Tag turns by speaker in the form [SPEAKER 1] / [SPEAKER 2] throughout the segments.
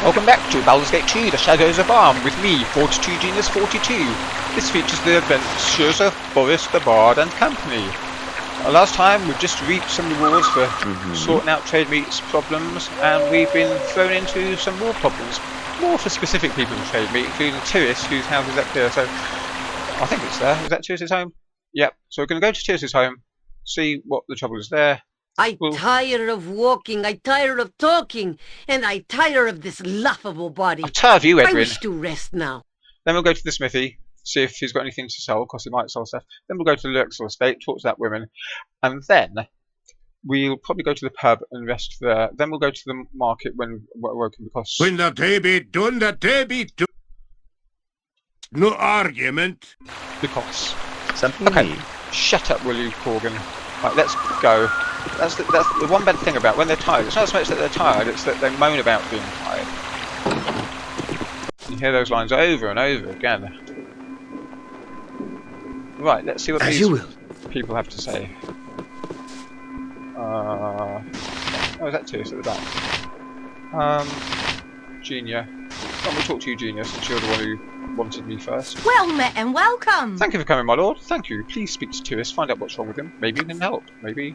[SPEAKER 1] Welcome back to Baldur's Gate 2, The Shadows of Arm, with me, 42 Genius 42. This features the adventures of Boris the Bard and company. Last time, we've just reaped some rewards for sorting out Tradesmeet's problems, and we've been thrown into some more problems. More for specific people in Tradesmeet, including Tiris, whose house is up here, so I think it's there. Is that Tiris's home? Yep, so we're going to go to Tiris's home, see what the trouble is there.
[SPEAKER 2] I tire of walking, I tire of talking, and I tire of this laughable body.
[SPEAKER 1] I'm tired of you, Edwin.
[SPEAKER 2] I wish to rest now.
[SPEAKER 1] Then we'll go to the smithy, see if he's got anything to sell, because he might sell stuff. Then we'll go to the Lurksel estate, talk to that woman, and then we'll probably go to the pub and rest there. Then we'll go to the market when we're woken, because...
[SPEAKER 3] When the day be done, the day be done. No argument.
[SPEAKER 1] Because...
[SPEAKER 4] Something
[SPEAKER 1] okay,
[SPEAKER 4] new.
[SPEAKER 1] shut up, will you, Corgan? Right, let's go. That's the one bad thing about when they're tired. It's not so much that they're tired, it's that they moan about being tired. You hear those lines over and over again. Right, let's see what
[SPEAKER 2] As
[SPEAKER 1] these
[SPEAKER 2] you will.
[SPEAKER 1] people have to say. Oh, is that Tiris at the back? Junior. Let me talk to you, Junior, since you're the one who wanted me first.
[SPEAKER 5] Well met and welcome.
[SPEAKER 1] Thank you for coming, my lord. Thank you. Please speak to Tiris, find out what's wrong with him. Maybe you can help. Maybe...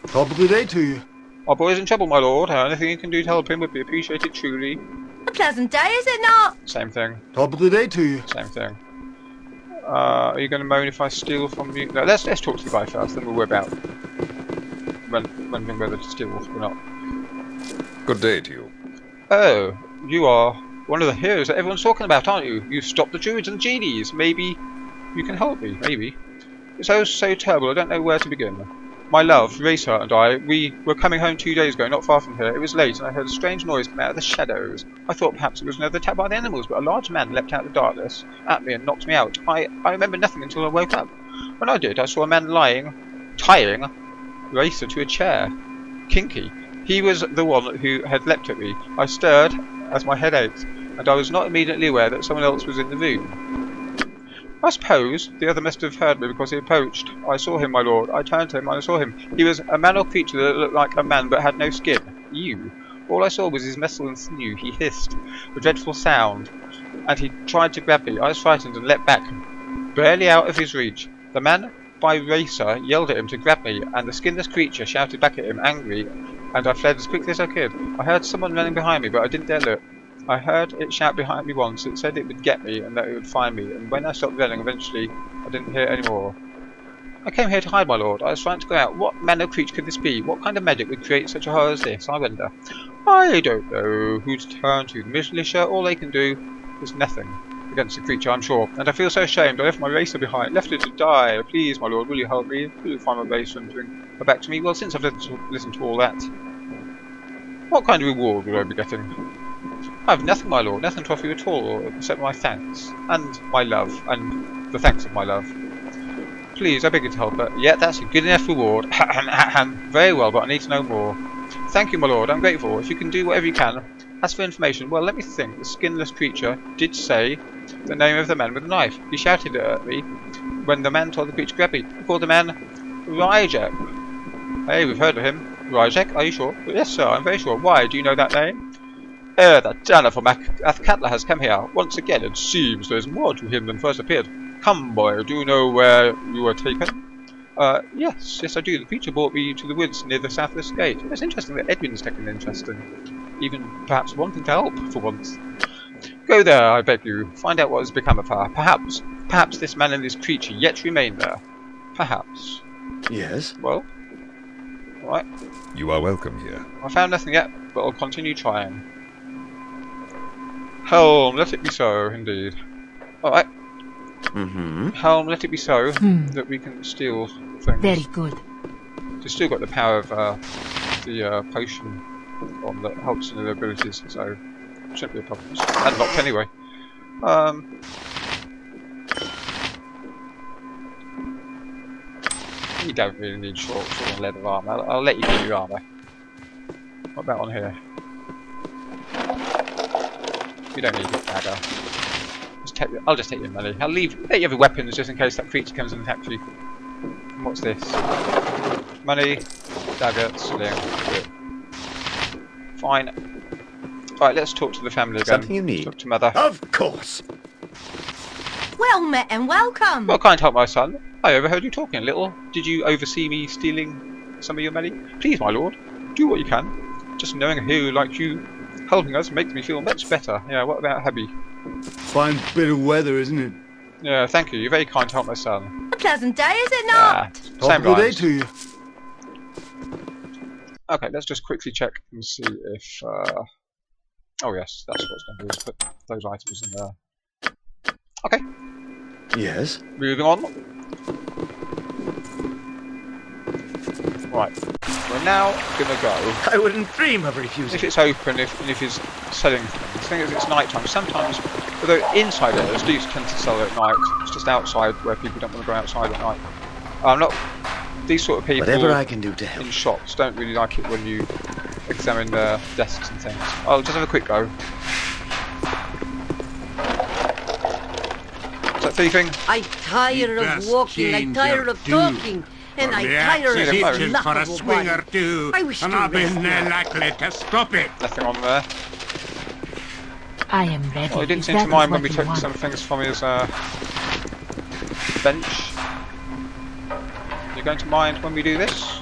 [SPEAKER 4] Top of the day to you.
[SPEAKER 1] Our boy's in trouble, my lord. Anything you can do to help him would be appreciated, truly.
[SPEAKER 5] A pleasant day, is it not?
[SPEAKER 1] Same thing.
[SPEAKER 4] Top of the day to you.
[SPEAKER 1] Same thing. Are you going to moan if I steal from you? No, let's talk to the guy first, then we'll worry about wondering whether to steal or not.
[SPEAKER 6] Good day to you.
[SPEAKER 1] Oh, you are one of the heroes that everyone's talking about, aren't you? You've stopped the druids and genies. Maybe you can help me. Maybe. It's so terrible. I don't know where to begin. My love, Racer, and I, we were coming home 2 days ago, not far from here. It was late, and I heard a strange noise come out of the shadows. I thought perhaps it was another attack by the animals, but a large man leapt out of the darkness at me and knocked me out. I remember nothing until I woke up. When I did, I saw a man tying Racer to a chair. Kinky. He was the one who had leapt at me. I stirred as my head ached, and I was not immediately aware that someone else was in the room. I suppose the other must have heard me because he approached. I saw him, my lord. I turned to him and I saw him. He was a man or creature that looked like a man but had no skin. You. All I saw was his muscle and sinew. He hissed a dreadful sound, and he tried to grab me. I was frightened and leapt back, barely out of his reach. The man by Racer yelled at him to grab me, and the skinless creature shouted back at him, angry, and I fled as quickly as I could. I heard someone running behind me, but I didn't dare look. I heard it shout behind me once. It said it would get me and that it would find me, and when I stopped running, eventually, I didn't hear any more. I came here to hide, my lord. I was trying to go out. What manner of creature could this be? What kind of magic would create such a horror as this, I wonder? I don't know who to turn to. The militia, all they can do is nothing against the creature, I'm sure. And I feel so ashamed. I left my Racer behind, left it to die. Please, my lord, will you help me? Will you find my Racer and bring her back to me? Well, since I've listened to all that, what kind of reward will I be getting? I have nothing, my lord, nothing to offer you at all, except my thanks, and my love, and the thanks of my love. Please, I beg you to help her. Yeah, that's a good enough reward. Very well, but I need to know more. Thank you, my lord, I'm grateful. If you can do whatever you can. As for information, well, let me think. The skinless creature did say the name of the man with the knife. He shouted at me when the man told the creature to grab me. He called the man Ryjek. Hey, we've heard of him. Ryjek, are you sure? Yes, sir, I'm very sure. Why, do you know that name? That Janna from Athkatla has come here. Once again, it seems there is more to him than first appeared. Come, boy, do you know where you were taken? Yes, I do. The creature brought me to the woods near the southwest gate. It's interesting that Edwin's taken an interest in, even perhaps wanting to help for once. Go there, I beg you. Find out what has become of her. Perhaps this man and this creature yet remain there. Perhaps.
[SPEAKER 4] Yes?
[SPEAKER 1] Well, alright.
[SPEAKER 6] You are welcome here.
[SPEAKER 1] I found nothing yet, but I'll continue trying. Helm, let it be so, indeed. Alright. Helm, let it be so that we can steal things.
[SPEAKER 5] Very good.
[SPEAKER 1] We've still got the power of the potion on that helps in the abilities, so it shouldn't be a problem. It's unlocked anyway. You don't really need shorts or leather armour. I'll let you get your armour. What about on here? You don't need a dagger. I'll just take your money. I'll let you have your weapons just in case that creature comes and attacks you. And what's this? Money, dagger, sling. Fine. Right, let's talk to the family again.
[SPEAKER 4] Something you need?
[SPEAKER 1] Talk to Mother.
[SPEAKER 3] Of course.
[SPEAKER 5] Well met and welcome.
[SPEAKER 1] Well, can't help my son. I overheard you talking a little. Did you oversee me stealing some of your money? Please, my lord, do what you can. Just knowing a hero like you helping us makes me feel much better. Yeah, what about hubby?
[SPEAKER 4] Fine bit of weather, isn't it?
[SPEAKER 1] Yeah, thank you. You're very kind to help my son.
[SPEAKER 5] A pleasant day, is it not?
[SPEAKER 1] Same
[SPEAKER 4] Topical day
[SPEAKER 1] rhymes.
[SPEAKER 4] to you.
[SPEAKER 1] Okay, let's just quickly check and see if... Oh yes, that's what's going to do, is put those items in there. Okay,
[SPEAKER 4] Yes.
[SPEAKER 1] moving on. Right, we're now going to go.
[SPEAKER 7] I wouldn't dream of refusing.
[SPEAKER 1] If it's open, if he's selling things. The thing is, it's night time. Sometimes, although inside areas do tend to sell at night, it's just outside where people don't want to go outside at night. Not these sort of people
[SPEAKER 4] Whatever I can do to help.
[SPEAKER 1] in shops don't really like it when you examine their desks and things. I'll just have a quick go. Is that thieving?
[SPEAKER 2] I tire of
[SPEAKER 3] best
[SPEAKER 2] walking, I
[SPEAKER 3] change
[SPEAKER 2] tire
[SPEAKER 3] your
[SPEAKER 2] of
[SPEAKER 3] tune.
[SPEAKER 2] talking, and I
[SPEAKER 3] The
[SPEAKER 2] tire
[SPEAKER 3] axe
[SPEAKER 2] of
[SPEAKER 3] is
[SPEAKER 1] Yeah,
[SPEAKER 3] itching
[SPEAKER 2] this
[SPEAKER 3] for a
[SPEAKER 2] laughable
[SPEAKER 3] swing or
[SPEAKER 2] body.
[SPEAKER 3] two,
[SPEAKER 2] I wish
[SPEAKER 3] and
[SPEAKER 2] to
[SPEAKER 3] I've
[SPEAKER 2] rest
[SPEAKER 3] been
[SPEAKER 2] now.
[SPEAKER 3] likely to stop it.
[SPEAKER 1] Nothing on there.
[SPEAKER 8] I am ready.
[SPEAKER 1] Well, he didn't
[SPEAKER 8] Is
[SPEAKER 1] seem to
[SPEAKER 8] that
[SPEAKER 1] mind
[SPEAKER 8] what
[SPEAKER 1] when we
[SPEAKER 8] you
[SPEAKER 1] took
[SPEAKER 8] want?
[SPEAKER 1] some things from his bench. You're going to mind when we do this?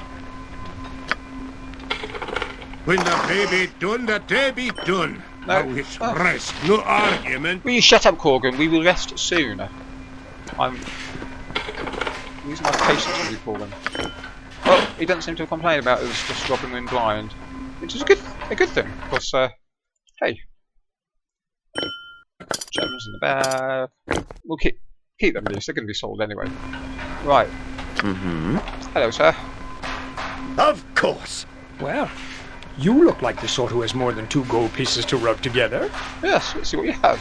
[SPEAKER 3] When the baby done, the day be done.
[SPEAKER 1] No.
[SPEAKER 3] I wish
[SPEAKER 1] Oh.
[SPEAKER 3] rest, no argument.
[SPEAKER 1] Will you shut up, Corgan? We will rest soon. I'm losing my patience with you, Corgan. Well, he doesn't seem to complain about us just robbing him blind, which is a good thing, because hey, gems in the bag. We'll keep them loose. They're going to be sold anyway. Right.
[SPEAKER 4] Mm-hmm.
[SPEAKER 1] Hello, sir.
[SPEAKER 3] Of course.
[SPEAKER 7] Well, you look like the sort who has more than 2 gold pieces to rub together.
[SPEAKER 1] Yes. Let's see what you have.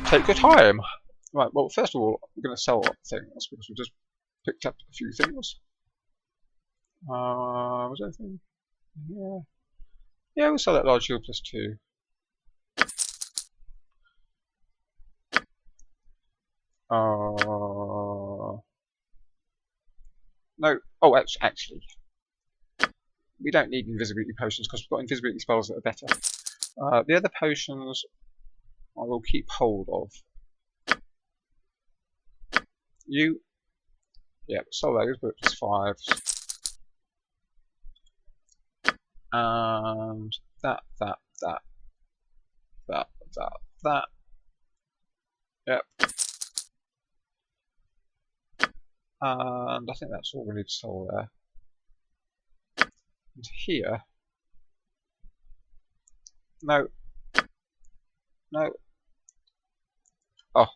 [SPEAKER 1] Take your time. Right. Well, first of all, we're going to sell things because we just picked up a few things. Was there anything? Yeah. Yeah, we'll sell that large shield +2. No. Oh, actually, we don't need invisibility potions because we've got invisibility spells that are better. The other potions I will keep hold of. You, yeah, sell those, but +5s. And that. Yep. And I think that's all we need to sell there. And here. No. Oh.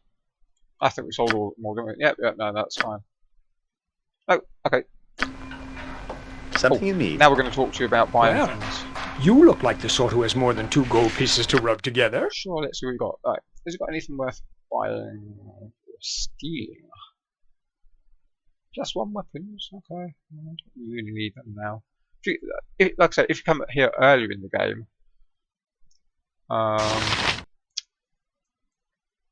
[SPEAKER 1] I think we sold all more, didn't we? Yep, no, that's fine. Oh, okay.
[SPEAKER 4] Something you need?
[SPEAKER 1] Now we're going to talk to you about buying
[SPEAKER 7] Well.
[SPEAKER 1] things.
[SPEAKER 7] You look like the sort who has more than 2 gold pieces to rub together.
[SPEAKER 1] Sure, let's see what we've got. Right. Has it got anything worth buying or stealing? Just 1 weapons, okay. I don't really need them now. Like I said, if you come here earlier in the game,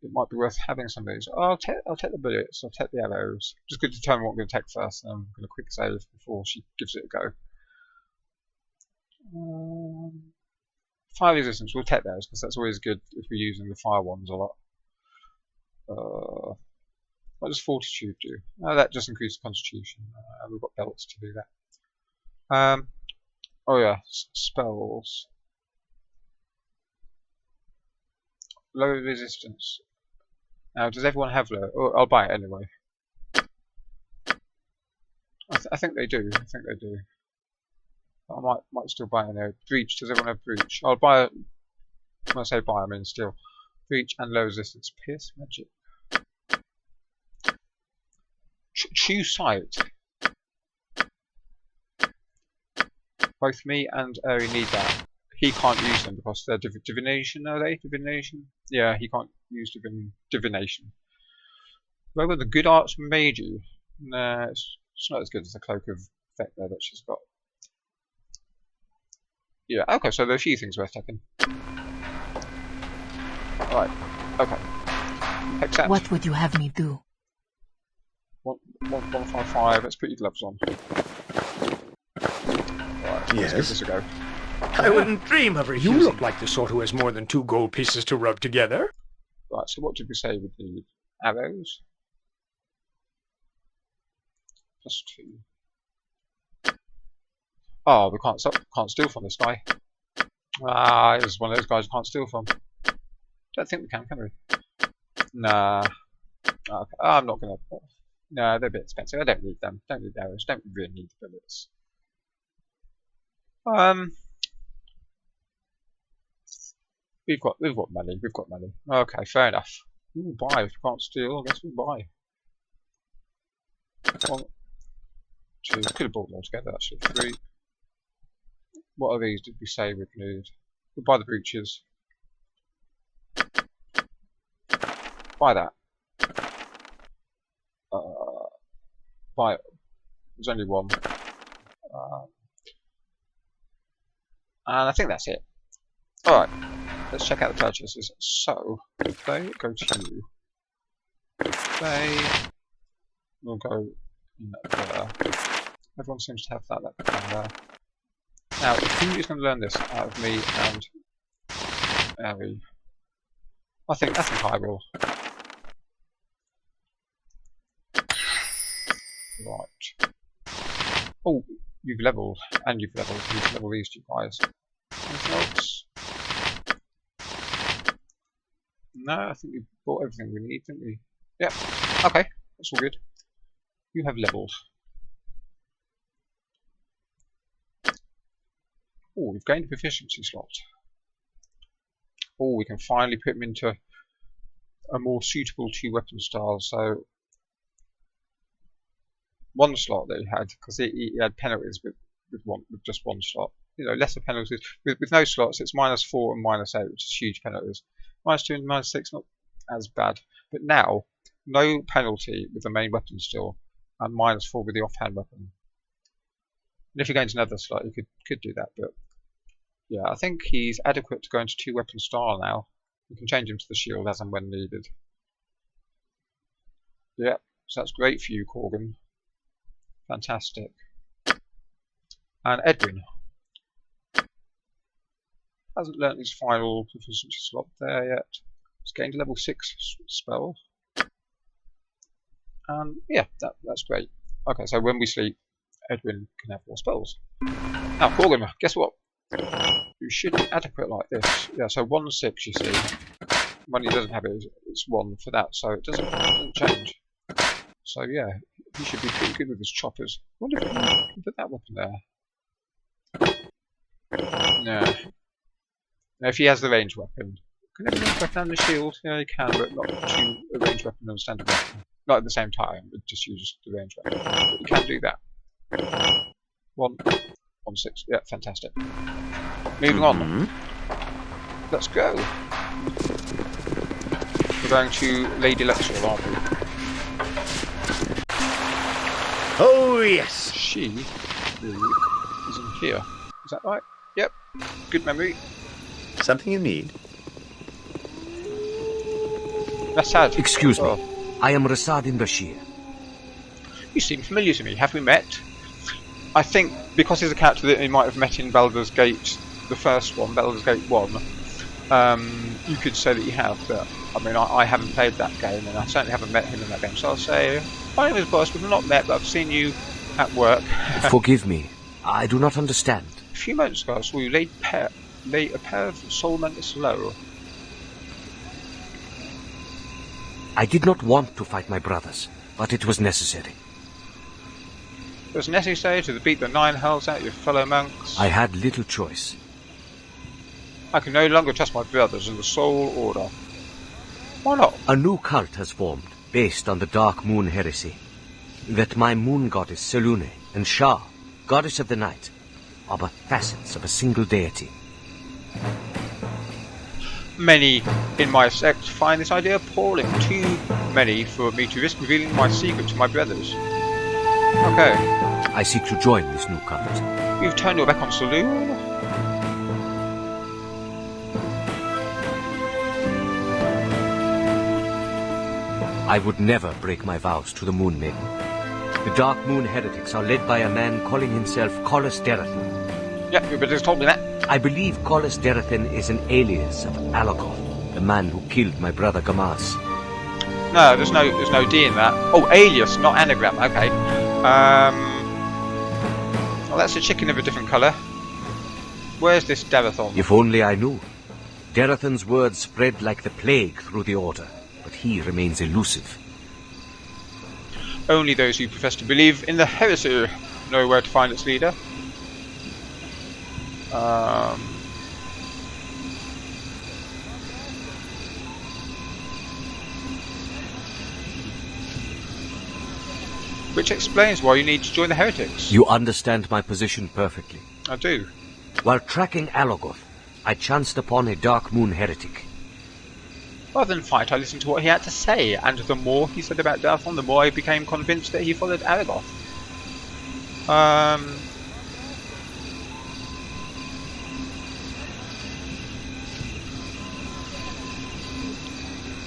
[SPEAKER 1] it might be worth having some of these. Oh, I'll take the bullets, I'll take the arrows. Just good to determine what I'm going to take first, and I'm going to quick save before she gives it a go. Fire resistance, we'll take those because that's always good if we're using the fire ones a lot. What does fortitude do? Oh, that just increases constitution. We've got belts to do that. Oh yeah, spells. Low resistance. Now, does everyone have low? Oh, I'll buy it anyway. I think they do. I might still buy it now. Breach. Does everyone have breach? I'll buy it. When I say buy, I mean still. Breach and low resistance. Pierce magic. True sight. Both me and Eri need that. He can't use them because they're divination, are they? Divination? Yeah, he can't use divination. Where were the good arts made you? Nah, it's not as good as the cloak of effect there that she's got. Yeah, okay, so there are a few things worth taking. Alright, okay. Hexat.
[SPEAKER 8] What would you have me do?
[SPEAKER 1] 155, let's put your gloves on. Right, let's give
[SPEAKER 4] Yes.
[SPEAKER 1] this a go.
[SPEAKER 3] I wouldn't dream of refusing.
[SPEAKER 7] You look like the sort who has more than 2 gold pieces to rub together.
[SPEAKER 1] Right, so what did we say we need? Arrows? +2. Oh, we can't steal from this guy. Ah, this is one of those guys we can't steal from. Don't think we can we? Nah. Okay. I'm not gonna. No, they're a bit expensive. I don't need them. Don't need arrows. Don't really need the bullets. We've got money. We've got money. Okay, fair enough. We'll buy if you can't steal. I guess we'll buy. 1, 2. Could have bought them all together actually. 3. What are these? Did we say we'd need? We'll buy the breeches. Buy that. Buy it. There's only one. And I think that's it. Alright. Let's check out the purchases. So, if they go to you, they will go in there. Everyone seems to have that down there. Now, who is going to learn this out of me and Ari? I think I will. Right. Oh, you've leveled, and you've leveled. You need to level these 2 guys. Anything else? No, I think we bought everything we need, didn't we? Yep. Okay, that's all good. You have leveled. Oh, we've gained a proficiency slot. Oh, we can finally put him into a more suitable 2 weapon styles. So, 1 slot that he had, because he had penalties with just 1 slot. You know, lesser penalties. With no slots, it's -4 and -8, which is huge penalties. -2 and -6, not as bad. But now, no penalty with the main weapon still, and -4 with the offhand weapon. And if you go into another slot, you could do that, but yeah, I think he's adequate to go into 2 weapon style now. You can change him to the shield as and when needed. Yeah, so that's great for you, Corgan. Fantastic. And Edwin hasn't learnt his final proficiency slot there yet. He's gained a level 6 spell. And yeah, that's great. Okay, so when we sleep, Edwin can have more spells. Now, Corgan, guess what? You should be adequate like this. Yeah, so 1/6, you see. When he doesn't have it, it's 1 for that, so it doesn't change. So yeah, he should be pretty good with his choppers. I wonder if he can put that weapon there. No. Now, if he has the ranged weapon. Can he have the ranged weapon and the shield? Yeah, he can, but not a ranged weapon and a standard weapon. Not at the same time, but just use the ranged weapon. But you can do that. 1/6. Yeah, fantastic. Moving on. Let's go. We're going to Lady Luxor, aren't we?
[SPEAKER 3] Oh, yes.
[SPEAKER 1] She is in here. Is that right? Yep. Good memory.
[SPEAKER 4] Something you need?
[SPEAKER 1] Rasad.
[SPEAKER 9] Excuse me. I am Rasadin Bashir.
[SPEAKER 1] You seem familiar to me. Have we met? I think because he's a character that we might have met in Baldur's Gate, the first one, Baldur's Gate 1, you could say that you have, but I mean, I haven't played that game, and I certainly haven't met him in that game, so I'll say, my name is Boss, we've not met, but I've seen you at work.
[SPEAKER 9] Forgive me, I do not understand.
[SPEAKER 1] A few moments ago, I saw you lay a pair of soul members low.
[SPEAKER 9] I did not want to fight my brothers, but it was necessary.
[SPEAKER 1] It was necessary to beat the 9 hells out of your fellow monks.
[SPEAKER 9] I had little choice.
[SPEAKER 1] I can no longer trust my brothers in the Soul Order. Why not?
[SPEAKER 9] A new cult has formed, based on the Dark Moon heresy. That my moon goddess Selune and Shah, goddess of the night, are but facets of a single deity.
[SPEAKER 1] Many in my sect find this idea appalling. Too many for me to risk revealing my secret to my brothers. Okay.
[SPEAKER 9] I seek to join this new cult.
[SPEAKER 1] You've turned your back on Saloon?
[SPEAKER 9] I would never break my vows to the Moon Maiden. The Dark Moon heretics are led by a man calling himself Colus Derathon.
[SPEAKER 1] Yeah, you just told me that.
[SPEAKER 9] I believe Collis Derathan is an alias of Alagoth, the man who killed my brother Gamas.
[SPEAKER 1] No, there's no D in that. Oh, alias, not anagram. Okay. Well, that's a chicken of a different colour. Where's this Darathon?
[SPEAKER 9] If only I knew. Derathan's words spread like the plague through the Order, but he remains elusive.
[SPEAKER 1] Only those who profess to believe in the heresy know where to find its leader. Which explains why you need to join the heretics.
[SPEAKER 9] You understand my position perfectly.
[SPEAKER 1] I do.
[SPEAKER 9] While tracking Alagoth, I chanced upon a Dark Moon heretic.
[SPEAKER 1] Rather than fight, I listened to what he had to say, and the more he said about Darathon, the more I became convinced that he followed Aragoth.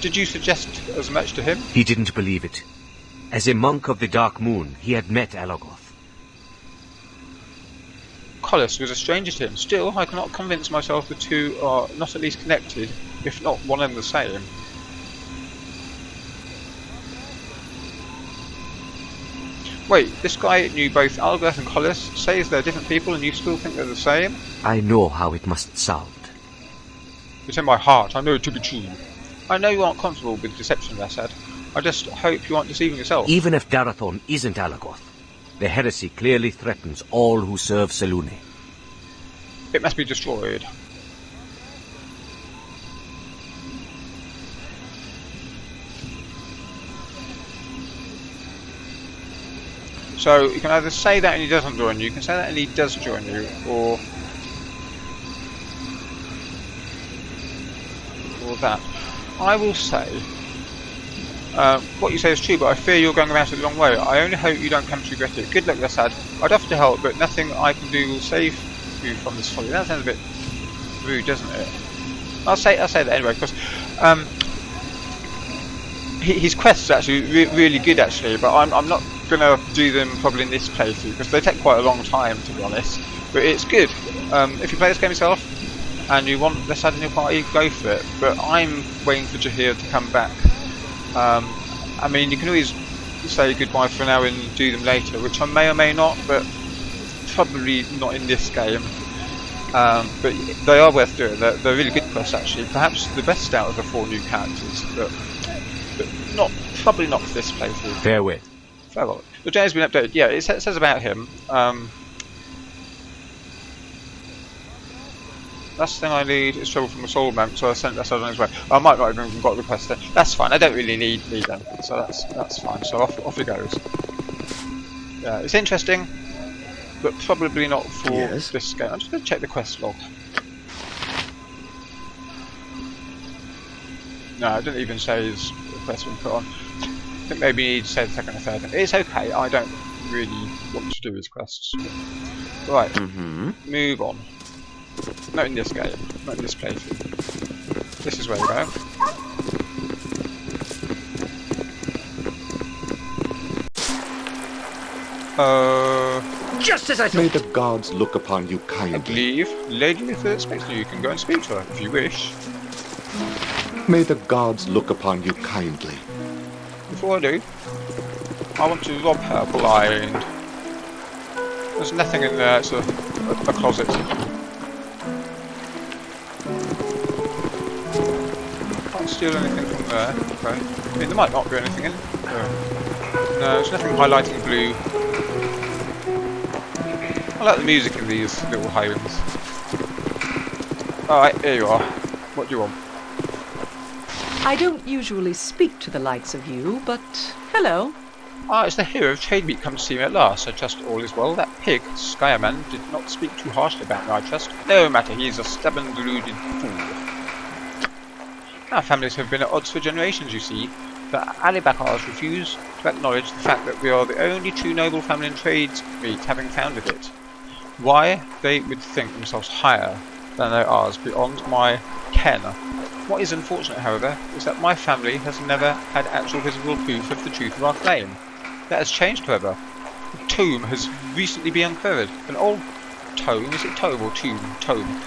[SPEAKER 1] Did you suggest as much to him?
[SPEAKER 9] He didn't believe it. As a monk of the Dark Moon, he had met Alagoth.
[SPEAKER 1] Collis was a stranger to him. Still, I cannot convince myself the two are not at least connected, if not one and the same. Wait, this guy knew both Alagoth and Collis, says they're different people and you still think they're the same?
[SPEAKER 9] I know how it must sound.
[SPEAKER 1] It's in my heart, I know it to be true. I know you aren't comfortable with deception, Rassad. I just hope you aren't deceiving yourself.
[SPEAKER 9] Even if Darathon isn't Alagoth, the heresy clearly threatens all who serve Selûne.
[SPEAKER 1] It must be destroyed. So you can either say that and he doesn't join you, you can say that and he does join you, or that. I will say, what you say is true, but I fear you're going about it the wrong way. I only hope you don't come to regret it. Good luck, Rassad. I'd offer to help, but nothing I can do will save you from this folly. That sounds a bit rude, doesn't it? I'll say that anyway, because his quests are actually really good, actually. But I'm not gonna do them probably in this playthrough because they take quite a long time, to be honest. But it's good. If you play this game yourself and you want Rassad in your party, go for it. But I'm waiting for Jaheir to come back. I mean, you can always say goodbye for now and do them later, which I may or may not, but probably not in this game. But they are worth doing. They're really good quests, actually. Perhaps the best out of the 4 new characters, but probably not for this playthrough.
[SPEAKER 9] Farewell.
[SPEAKER 1] Farewell. The day has been updated. Yeah, it says about him. Last thing I need is trouble from a soul mount, so I sent that on his way. I might not have even got the request there. That's fine, I don't really need them, so that's fine. So off he goes. Yeah, it's interesting, but probably not for this game. I'm just going to check the quest log. No, I didn't even say his request been put on. I think maybe you need to say the second or third. It's okay, I don't really want to do his quests. Right, move on. Not in this game, not in this playthrough. This is where we go.
[SPEAKER 7] Just as I thought.
[SPEAKER 3] May the gods look upon you
[SPEAKER 1] I
[SPEAKER 3] kindly.
[SPEAKER 1] believe Lady Luther expects you. You can go and speak to her if you wish.
[SPEAKER 3] May the gods look upon you kindly.
[SPEAKER 1] Before I do, I want to rob her blind. There's nothing in there, it's a closet. Can't steal anything from there. Okay. I mean, there might not be anything in it. No, there's nothing highlighting blue. I like the music in these little homes. Alright, here you are. What do you want?
[SPEAKER 10] I don't usually speak to the likes of you, but hello.
[SPEAKER 1] Ah, it's the hero of Tradesmeet come to see me at last. I trust all is well. That pig, Skyman, did not speak too harshly about me, I trust. No matter, he is a stubborn, deluded fool. Our families have been at odds for generations, you see. The Alibakars refuse to acknowledge the fact that we are the only true noble family in Tradesmeet, having founded it. Why they would think themselves higher than they are beyond my ken. What is unfortunate, however, is that my family has never had actual visible proof of the truth of our claim. That has changed, however. The tomb has recently been uncovered. An old tome, is it tome or tomb? Tome.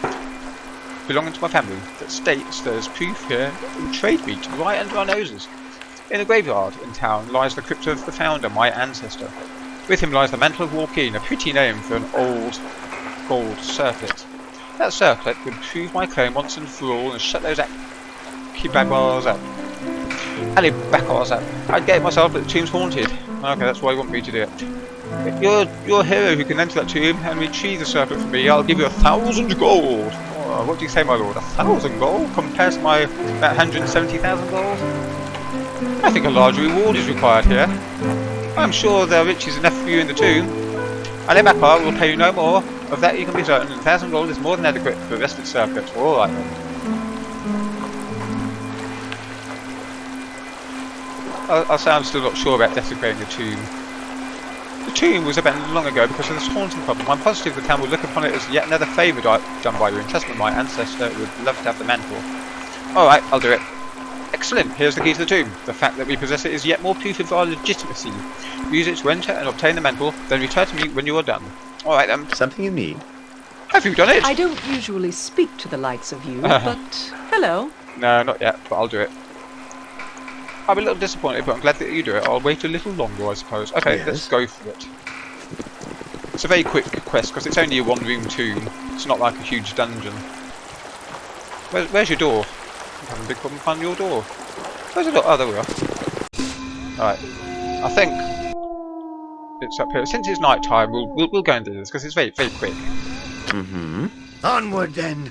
[SPEAKER 1] Belonging to my family, that states there's proof here in Tradesmeet, right under our noses. In the graveyard in town lies the crypt of the founder, my ancestor. With him lies the Mantle of Walkeen, a pretty name for an old gold circlet. That circlet would prove my claim once and for all and shut those Alibacars up. I'd get it myself, but the tomb's haunted. Okay, that's why you want me to do it. If you're a hero who can enter that tomb and retrieve the circlet for me, I'll give you 1,000 gold. Oh, what do you say, my lord? 1,000 gold compared to my about 170,000 gold? I think a larger reward is required here. I'm sure there are riches enough for you in the tomb. Alibacar will pay you no more. Of that you can be certain, and 1,000 gold is more than adequate for the rest of the circuit. Alright then. I'll say I'm still not sure about desecrating the tomb. The tomb was abandoned long ago because of this haunting problem. I'm positive the town will look upon it as yet another favour done by you, and trust me, my ancestor would love to have the mantle. Alright, I'll do it. Excellent, here's the key to the tomb. The fact that we possess it is yet more proof of our legitimacy. Use it to enter and obtain the mantle, then return to me when you are done. Alright then.
[SPEAKER 4] Something you need?
[SPEAKER 1] Have you done it?
[SPEAKER 10] I don't usually speak to the likes of you, but hello.
[SPEAKER 1] No, not yet, but I'll do it. I'm a little disappointed, but I'm glad that you do it. I'll wait a little longer, I suppose. Okay,
[SPEAKER 4] yes.
[SPEAKER 1] Let's go for it. It's a very quick quest, because it's only a one-room tomb. It's not like a huge dungeon. Where's your door? I'm having a big problem finding your door. Where's the door? Oh, there we are. Alright. I think it's up here. Since it's night time, we'll go and do this, because it's very, very quick.
[SPEAKER 3] Mm-hmm. Onward then.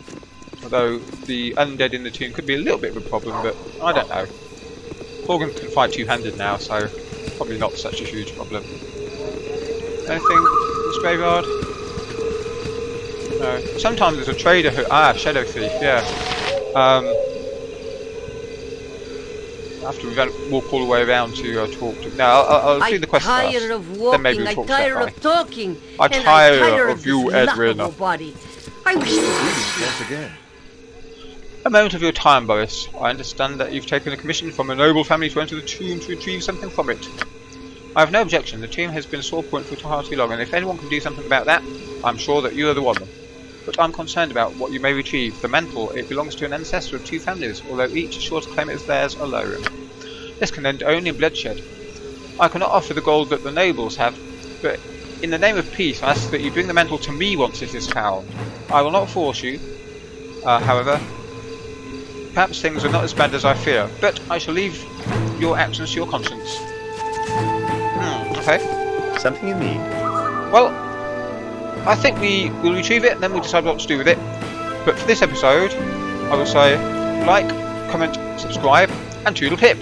[SPEAKER 1] Although the undead in the tomb could be a little bit of a problem, but I don't know. Horgan can fight two-handed now, so probably not such a huge problem. Anything in this graveyard? No. Sometimes there's a trader who... Ah, Shadow Thief, yeah. I have to walk all the way around to talk to... No, I'll do the quest
[SPEAKER 2] I'm
[SPEAKER 1] first.
[SPEAKER 2] tired of walking,
[SPEAKER 1] Then maybe we'll talk
[SPEAKER 2] I'm tired
[SPEAKER 1] that
[SPEAKER 2] of talking,
[SPEAKER 1] I'm
[SPEAKER 2] and
[SPEAKER 1] tired
[SPEAKER 2] I'm tired
[SPEAKER 1] of you, Edwin.
[SPEAKER 2] body. I wish
[SPEAKER 3] Once again.
[SPEAKER 1] A moment of your time, Boris. I understand that you've taken a commission from a noble family to enter the tomb to retrieve something from it. I have no objection. The tomb has been a sore point for far too long, and if anyone can do something about that, I'm sure that you are the one. But I'm concerned about what you may retrieve. The mantle, it belongs to an ancestor of two families, although each is sure to claim it as theirs alone. This can end only in bloodshed. I cannot offer the gold that the nobles have, but in the name of peace I ask that you bring the mantle to me once it is found. I will not force you, however. Perhaps things are not as bad as I fear, but I shall leave your actions to your conscience. Okay.
[SPEAKER 4] Something you need?
[SPEAKER 1] Well, I think we will retrieve it and then we'll decide what to do with it. But for this episode, I will say like, comment, subscribe, and toodle pip.